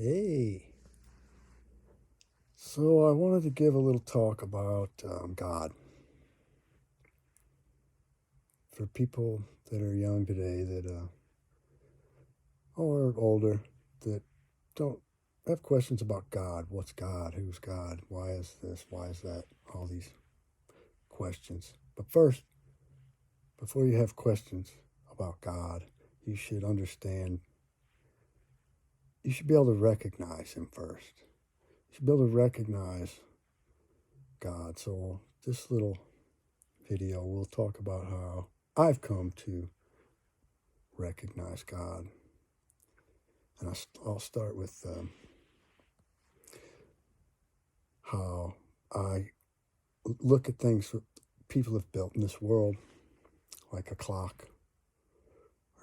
Hey, so I wanted to give a little talk about God for people that are young today or older that don't have questions about God. What's God? Who's God? Why is this? Why is that? All these questions. But first, before you have questions about God, you should understand, you should be able to recognize Him first. You should be able to recognize God. So, this little video, we'll talk about how I've come to recognize God. And I'll start with how I look at things that people have built in this world, like a clock,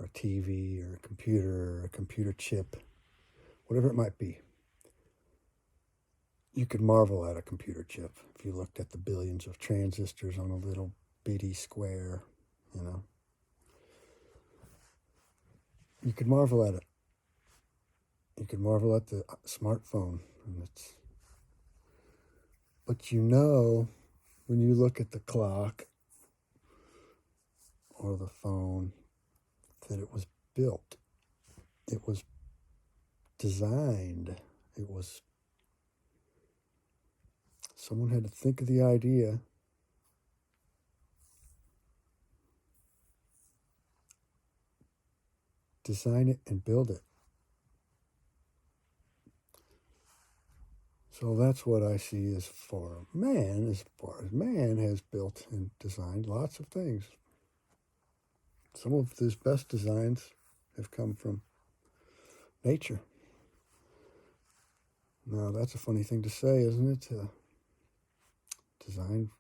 or a TV, or a computer, or a computer chip, whatever it might be. You could marvel at a computer chip if you looked at the billions of transistors on a little bitty square, you know. You could marvel at it. You could marvel at the smartphone, but when you look at the clock or the phone, that it was built, it was designed, someone had to think of the idea, design it, and build it. So that's what I see as far as man has built and designed lots of things. Some of his best designs have come from nature. Now, that's a funny thing to say, isn't it? To design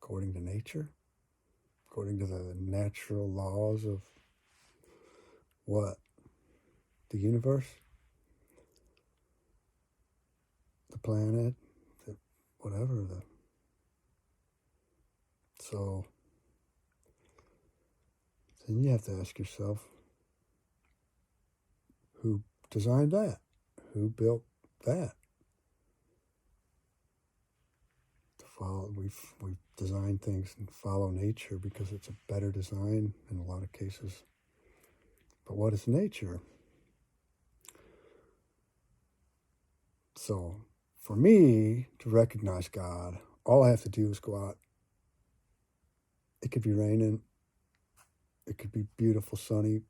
according to nature, according to the natural laws of what? The universe? The planet? Whatever. So then you have to ask yourself, who designed that? Who built that? We've designed things and follow nature because it's a better design in a lot of cases. But what is nature? So for me to recognize God, all I have to do is go out. It could be raining. It could be beautiful, sunny.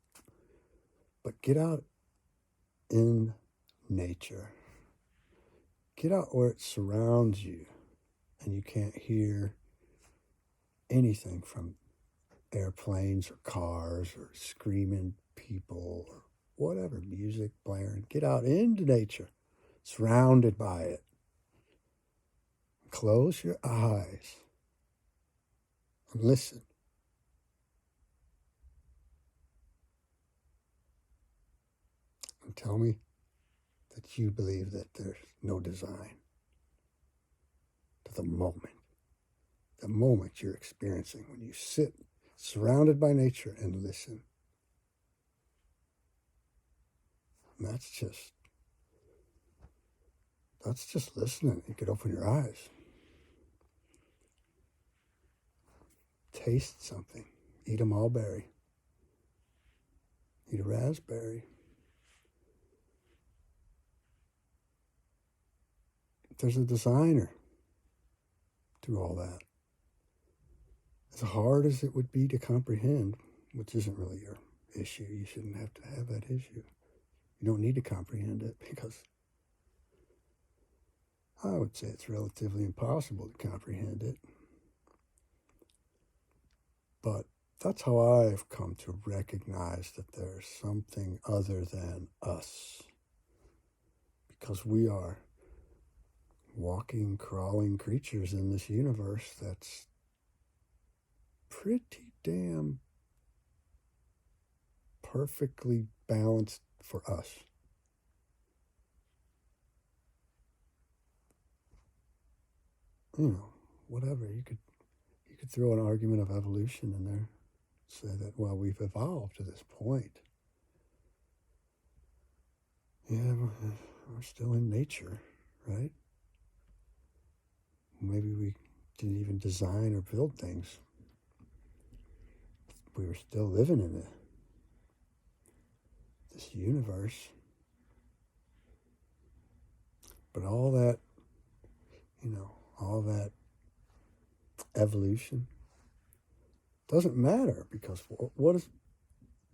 But get out in nature. Get out where it surrounds you and you can't hear anything from airplanes or cars or screaming people or whatever, music blaring. Get out into nature, surrounded by it. Close your eyes and listen. And tell me that you believe that there's no design to the moment you're experiencing when you sit surrounded by nature and listen. And that's just listening. You could open your eyes. Taste something. Eat a mulberry. Eat a raspberry. There's a designer to all that. As hard as it would be to comprehend, which isn't really your issue, you shouldn't have to have that issue. You don't need to comprehend it because I would say it's relatively impossible to comprehend it. But that's how I've come to recognize that there's something other than us. Because we are walking, crawling creatures in this universe that's pretty damn perfectly balanced for us. Whatever. You could throw an argument of evolution in there. Say that, well, we've evolved to this point. Yeah, we're still in nature, right? Maybe we didn't even design or build things. We were still living in this universe. But all that, all that evolution doesn't matter, because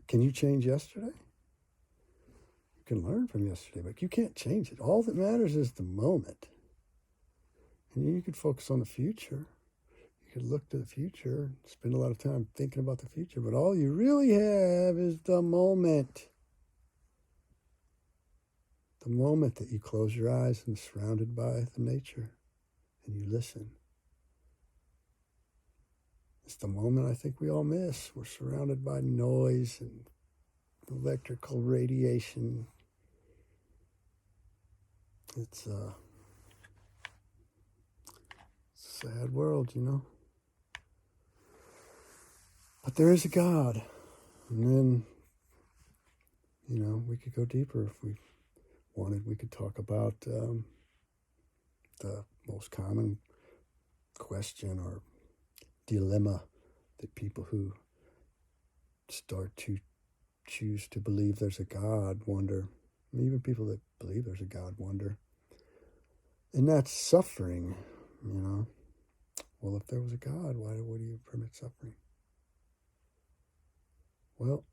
can you change yesterday? You can learn from yesterday, but you can't change it. All that matters is the moment. And you could focus on the future. You could look to the future, spend a lot of time thinking about the future, but all you really have is the moment. The moment that you close your eyes and surrounded by the nature and you listen. It's the moment I think we all miss. We're surrounded by noise and electrical radiation. It's a sad world, But there is a God. And then, we could go deeper if we wanted. We could talk about the most common question or dilemma that people who start to choose to believe there's a God wonder. Even people that believe there's a God wonder. And that's suffering, Well, if there was a God, why would he permit suffering? Well,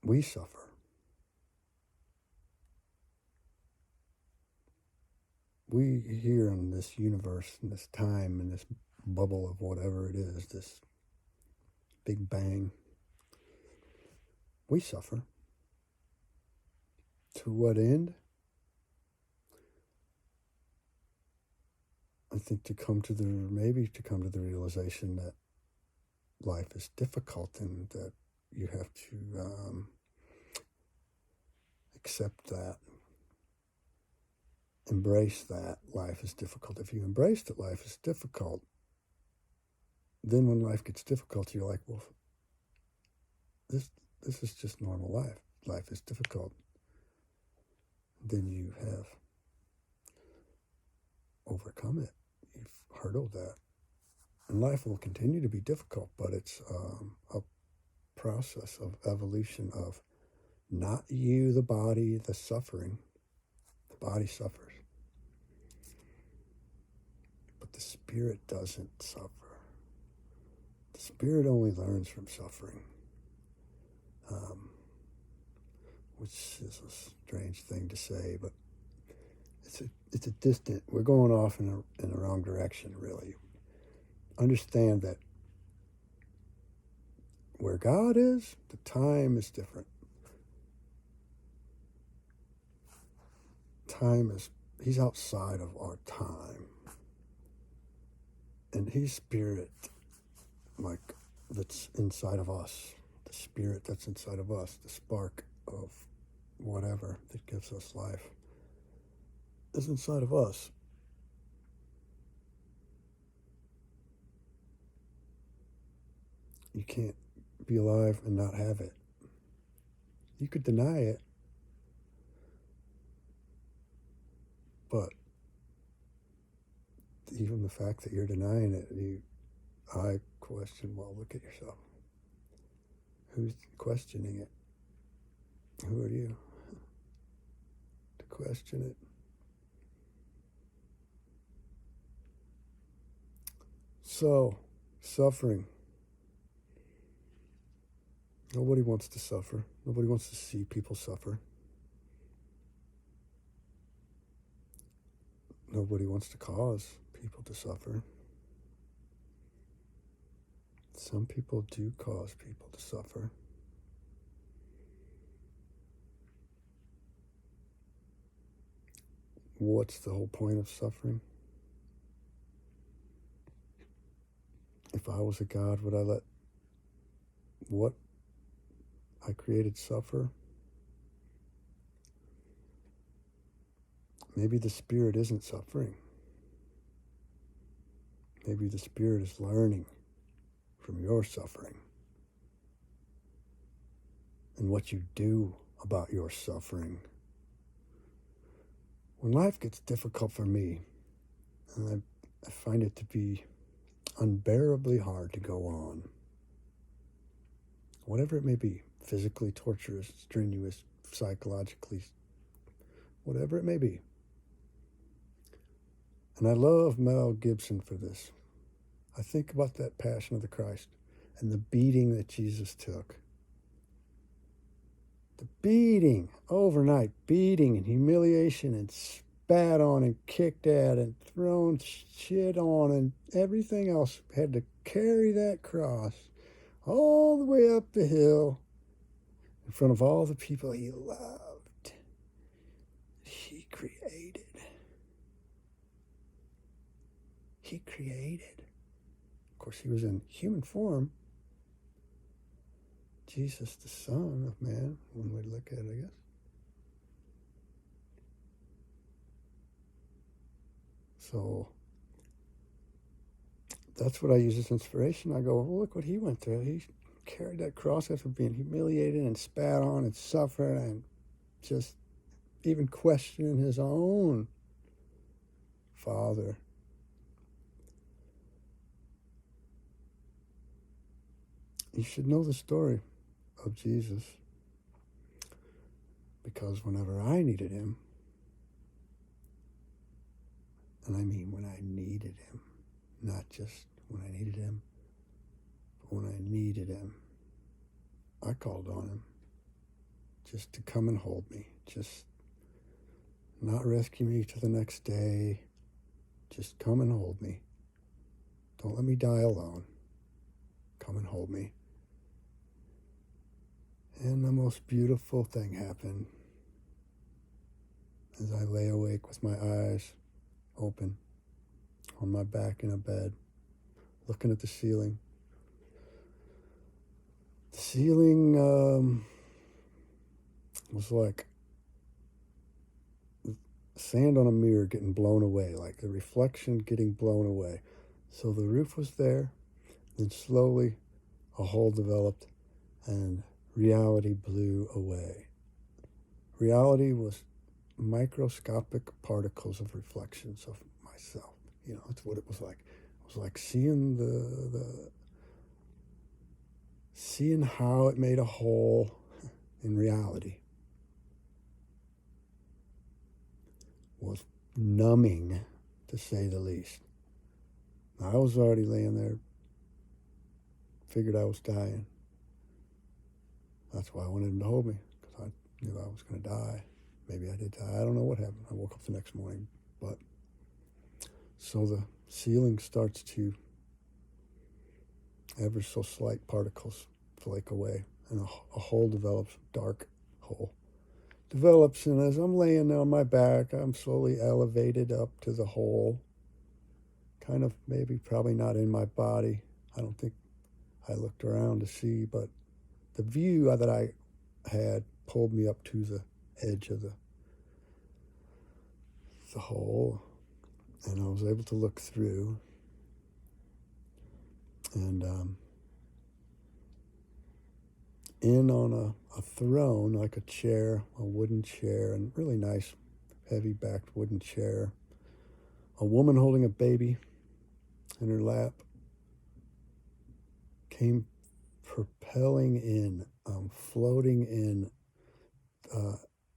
we suffer. We here in this universe, in this time, in this bubble of whatever it is, this big bang, we suffer. To what end? I think to come to the realization that life is difficult and that you have to accept that, embrace that life is difficult. If you embrace that life is difficult, then when life gets difficult, you're like, well, this is just normal life. Life is difficult. Then you have overcome it. You've hurdled that. And life will continue to be difficult, but it's a process of evolution of not you, the body, the suffering. The body suffers. But the spirit doesn't suffer. The spirit only learns from suffering, which is a strange thing to say, but it's a distant. We're going off in the wrong direction, really. Understand that where God is, the time is different. He's outside of our time. And he's spirit, like, that's inside of us. The spirit that's inside of us, the spark of whatever that gives us life, is inside of us. You can't be alive and not have it. You could deny it, but even the fact that you're denying it, I question, well, look at yourself. Who's questioning it? Who are you to question it? So, suffering. Nobody wants to suffer. Nobody wants to see people suffer. Nobody wants to cause people to suffer. Some people do cause people to suffer. What's the whole point of suffering? If I was a God, would I let what I created suffer? Maybe the spirit isn't suffering. Maybe the spirit is learning from your suffering and what you do about your suffering when life gets difficult for me, and I find it to be unbearably hard to go on, whatever it may be, physically torturous, strenuous, psychologically, whatever it may be. And I love Mel Gibson for this. I think about that Passion of the Christ and the beating that Jesus took. The beating, overnight beating and humiliation and spat on and kicked at and thrown shit on and everything else. Had to carry that cross all the way up the hill in front of all the people he loved, he created. He created. Of course, he was in human form. Jesus, the Son of Man, one way to look at it, I guess. So that's what I use as inspiration. I go, well, look what he went through. He carried that cross after being humiliated and spat on and suffered and just even questioning his own Father. You should know the story of Jesus, because whenever I needed him, and I mean when I needed him, not just when I needed him, but when I needed him, I called on him just to come and hold me, just not rescue me to the next day, just come and hold me. Don't let me die alone. Come and hold me. And the most beautiful thing happened as I lay awake with my eyes open on my back in a bed, looking at the ceiling. The ceiling was like sand on a mirror getting blown away, like the reflection getting blown away. So the roof was there, then slowly a hole developed and reality blew away. Reality was microscopic particles of reflections of myself. You know, that's what it was like. It was like seeing seeing how it made a hole in reality was numbing, to say the least. I was already laying there, figured I was dying. That's why I wanted him to hold me, because I knew I was going to die. Maybe I did die. I don't know what happened. I woke up the next morning. But so the ceiling starts to, ever so slight particles flake away, and a hole develops, a dark hole develops, and as I'm laying on my back, I'm slowly elevated up to the hole, kind of maybe probably not in my body. I don't think I looked around to see, but the view that I had pulled me up to the edge of the hole, and I was able to look through, and in on a throne, like a chair, a wooden chair, and really nice heavy-backed wooden chair, a woman holding a baby in her lap came propelling in, floating in.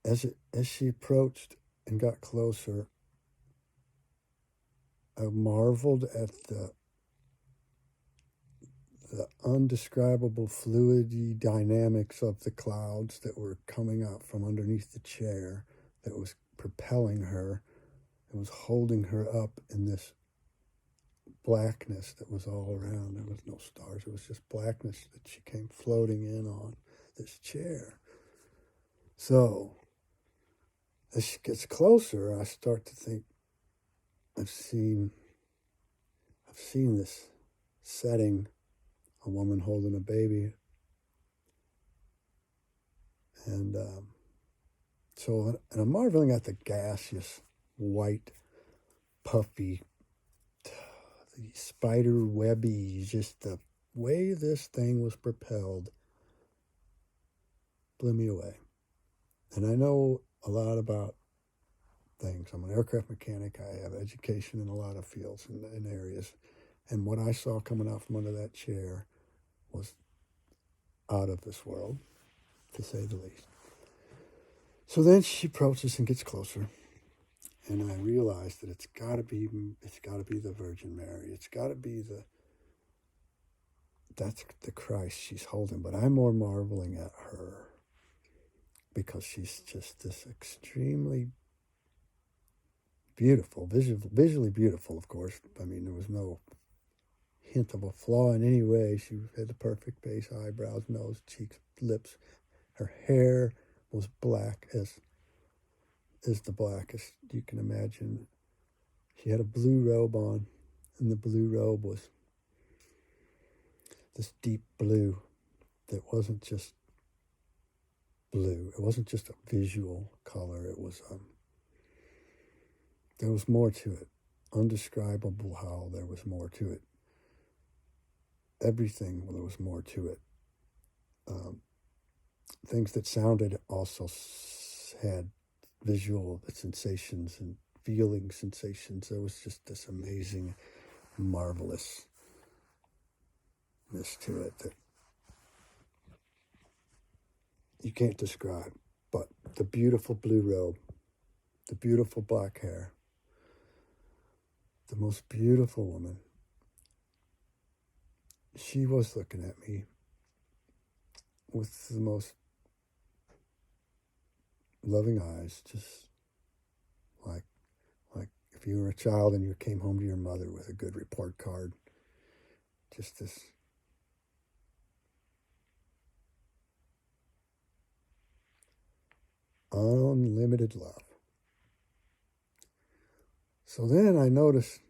As she approached and got closer, I marveled at the undescribable fluidity dynamics of the clouds that were coming up from underneath the chair, that was propelling her. It was holding her up in this blackness that was all around. There was no stars. It was just blackness that she came floating in on this chair. So as she gets closer, I start to think, I've seen this setting, a woman holding a baby. And so I'm marveling at the gaseous, white, puffy, the spider webby, just the way this thing was propelled blew me away. And I know a lot about things. I'm an aircraft mechanic. I have education in a lot of fields and areas. And what I saw coming out from under that chair was out of this world, to say the least. So then she approaches and gets closer, and I realized that it's got to be the Virgin Mary. It's got to be that's the Christ she's holding. But I'm more marveling at her because she's just this extremely beautiful, visually beautiful, of course. I mean, there was no hint of a flaw in any way. She had the perfect base, eyebrows, nose, cheeks, lips. Her hair was black as the blackest you can imagine. She had a blue robe on, and the blue robe was this deep blue that wasn't just blue. It wasn't just a visual color. It was there was more to it. Undescribable how there was more to it. Everything, there was more to it. Things that sounded also had visual sensations and feeling sensations. There was just this amazing, marvelousness to it that you can't describe. But the beautiful blue robe, the beautiful black hair, the most beautiful woman, she was looking at me with the most loving eyes, just like if you were a child and you came home to your mother with a good report card. Just this unlimited love. So then I noticed,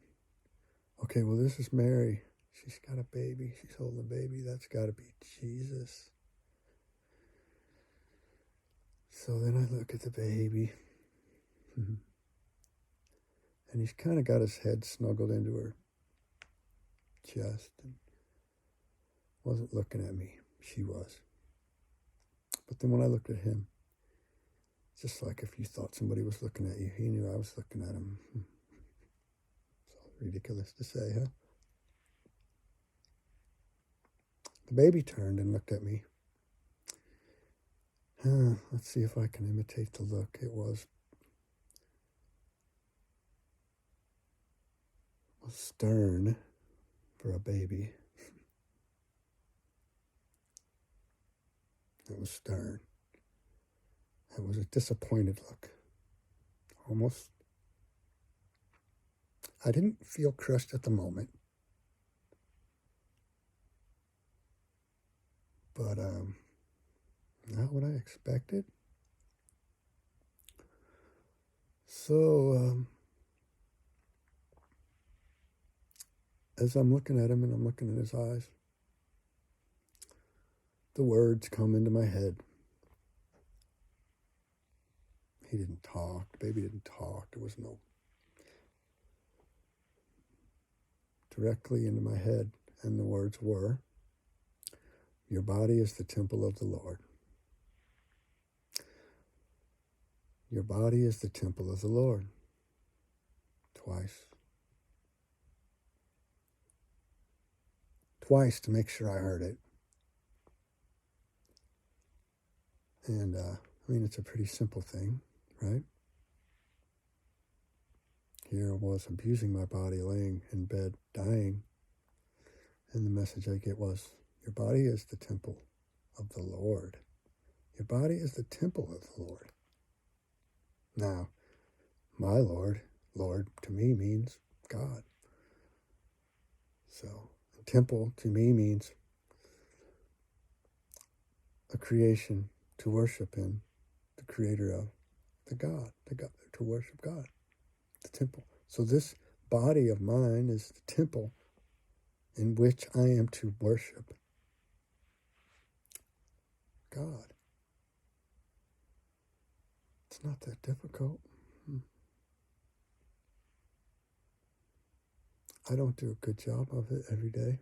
okay, well, this is Mary. She's got a baby. She's holding a baby. That's got to be Jesus. So then I look at the baby. And he's kind of got his head snuggled into her chest and wasn't looking at me. She was. But then when I looked at him, just like if you thought somebody was looking at you, he knew I was looking at him. It's ridiculous to say, huh? The baby turned and looked at me. Let's see if I can imitate the look. It was stern for a baby. It was stern. It was a disappointed look. Almost. I didn't feel crushed at the moment. But not what I expected. So as I'm looking at him and I'm looking in his eyes, the words come into my head. He didn't talk. The baby didn't talk. There was no directly into my head. And the words were, your body is the temple of the Lord. Your body is the temple of the Lord. Twice. Twice to make sure I heard it. And, it's a pretty simple thing, right? Here I was abusing my body, laying in bed, dying. And the message I get was, your body is the temple of the Lord. Your body is the temple of the Lord. Now, my Lord to me means God. So, temple to me means a creation to worship in, the creator of the God, to worship God, the temple. So this body of mine is the temple in which I am to worship God. It's not that difficult. I don't do a good job of it every day.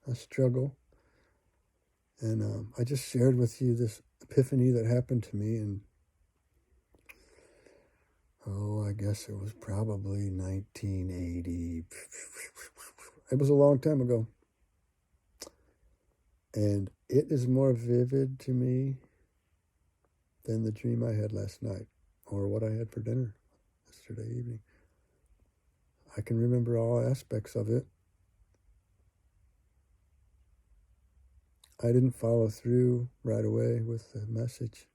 I struggle. And I just shared with you this epiphany that happened to me. And Oh, I guess it was probably 1980. It was a long time ago. And it is more vivid to me than the dream I had last night or what I had for dinner yesterday evening. I can remember all aspects of it. I didn't follow through right away with the message.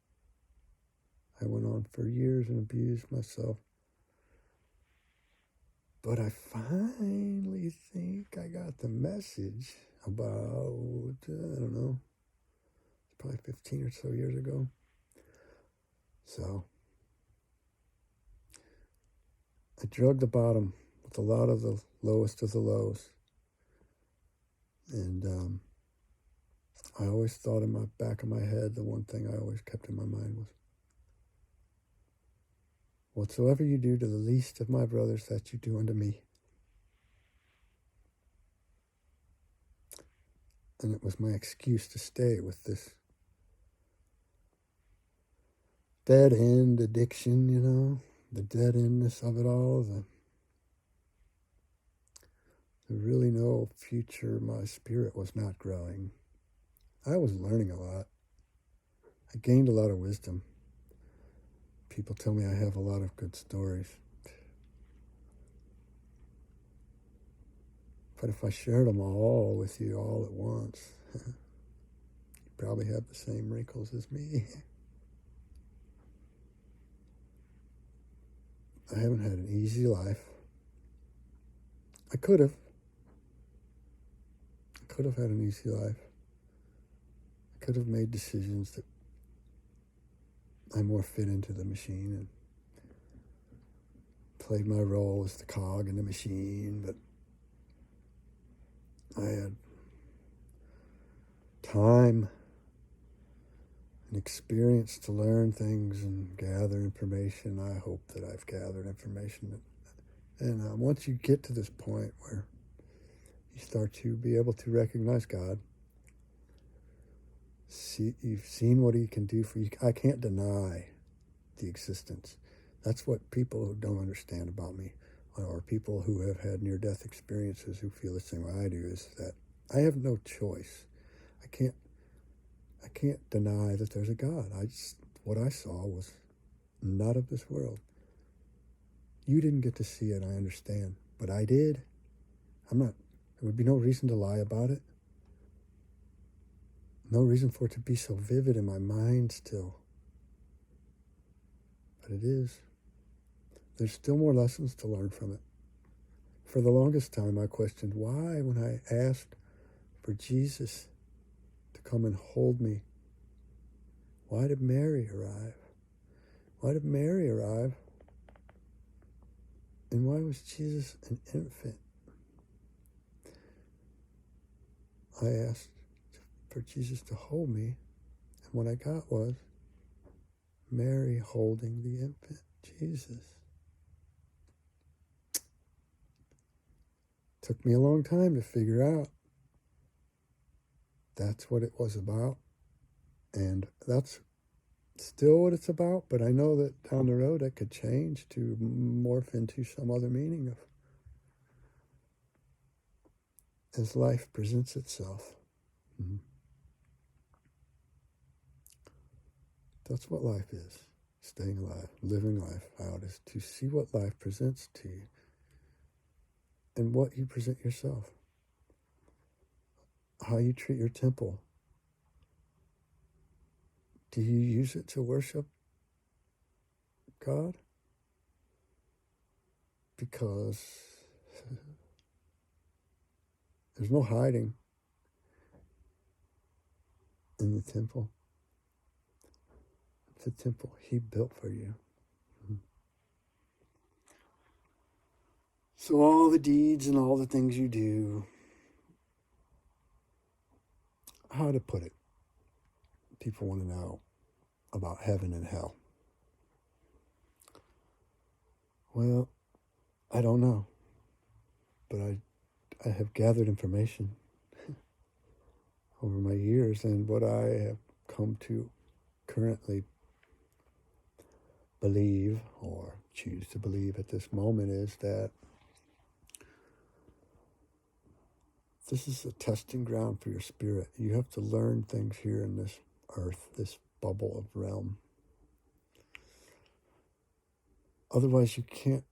I went on for years and abused myself. But I finally think I got the message about, I don't know, it's probably 15 or so years ago. So I drug the bottom with a lot of the lowest of the lows. And I always thought in my back of my head, the one thing I always kept in my mind was, whatsoever you do to the least of my brothers, that you do unto me. And it was my excuse to stay with this dead end addiction, you know, the dead endness of it all, the really no future. My spirit was not growing. I was learning a lot. I gained a lot of wisdom. People tell me I have a lot of good stories. But if I shared them all with you all at once, you probably have the same wrinkles as me. I haven't had an easy life. I could have. I could have had an easy life. I could have made decisions that I more fit into the machine and played my role as the cog in the machine, but I had time and experience to learn things and gather information. I hope that I've gathered information. And once you get to this point where you start to be able to recognize God, you've seen what He can do for you. I can't deny the existence. That's what people who don't understand about me, or people who have had near-death experiences who feel the same way I do, is that I have no choice. I can't deny that there's a God. What I saw was not of this world. You didn't get to see it, I understand, but I did. There would be no reason to lie about it. No reason for it to be so vivid in my mind still. But it is. There's still more lessons to learn from it. For the longest time, I questioned why, when I asked for Jesus to come and hold me, why did Mary arrive? Why did Mary arrive? And why was Jesus an infant? I asked for Jesus to hold me, and what I got was Mary holding the infant Jesus. Took me a long time to figure out that's what it was about, and that's still what it's about, but I know that down the road it could change to morph into some other meaning of as life presents itself. Mm-hmm. That's what life is. Staying alive, living life out, is to see what life presents to you and what you present yourself, how you treat your temple. Do you use it to worship God? Because there's no hiding in the temple. It's a temple He built for you. So all the deeds and all the things you do, how to put it, people want to know about heaven and hell. Well, I don't know, but I have gathered information over my years, and what I have come to currently believe or choose to believe at this moment is that this is a testing ground for your spirit. You have to learn things here in this earth, this bubble of realm. Otherwise, you can't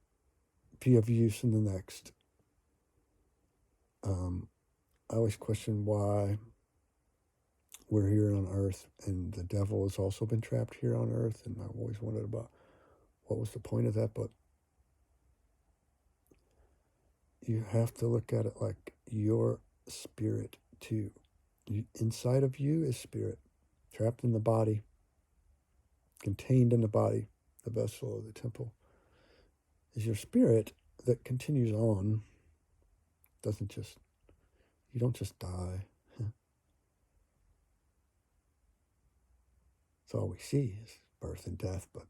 be of use in the next. I always question why we're here on earth, and the devil has also been trapped here on earth, and I've always wondered about what was the point of that, but you have to look at it like your spirit too. Inside of you is spirit, trapped in the body, contained in the body, the vessel of the temple, is your spirit that continues on. You don't just die. It's all we see is birth and death, but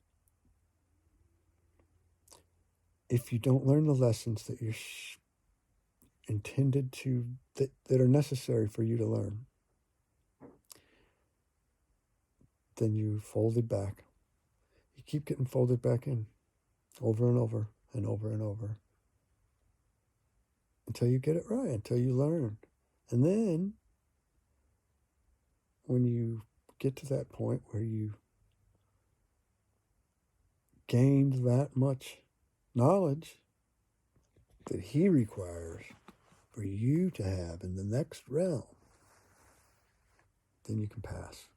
if you don't learn the lessons that you're intended to, that are necessary for you to learn, then you fold it back. You keep getting folded back in over and over and over and over until you get it right, until you learn. And then when you get to that point where you gained that much knowledge that he requires for you to have in the next realm, then you can pass.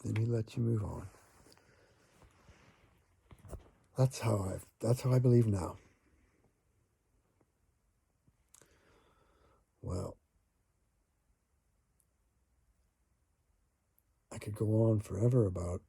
Then he lets you move on. That's how I believe now. Well, I could go on forever about